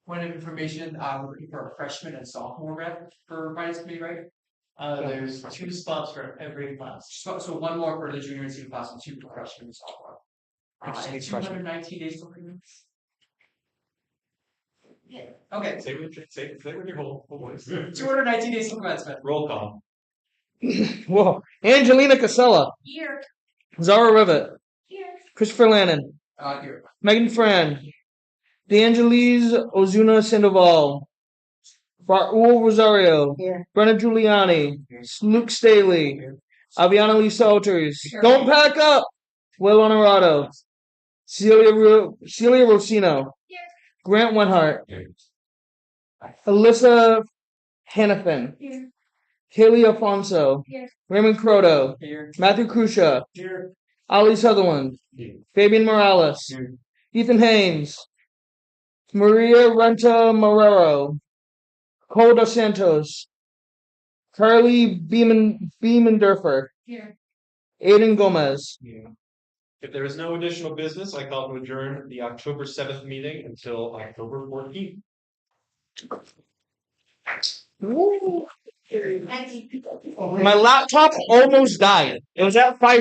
Point of information, we're looking for a freshman and sophomore rep for Finance Committee, right? There's 2 spots for every class. So one more for the junior and senior class and 2 for freshmen and sophomore. And 219 days for premium. Okay, Say with your whole voice. 219 days for commencement. Roll call. Whoa. Angelina Casella. Here. Zara Rivet. Here. Christopher Lannon. Here. Megan Fran. DeAngelis Ozuna Sandoval. Raul Rosario. Here. Brenna Giuliani. Luke Staley. Aviana Lisa Alters. Don't pack up! Will Honorado. Celia Rosino. Here. Grant Wenhart. Alyssa Hannafin. Here. Haley Alfonso. Here. Raymond Croto. Here. Matthew Krusha. Here. Ali Sutherland. Fabian Morales. Ethan Haynes. Maria Renta Marrero. Cole Dos Santos. Carly Beemendorfer. Here. Aiden Gomez. If there is no additional business, I call to adjourn the October 7th meeting until October 14th. My laptop almost died. It was at 5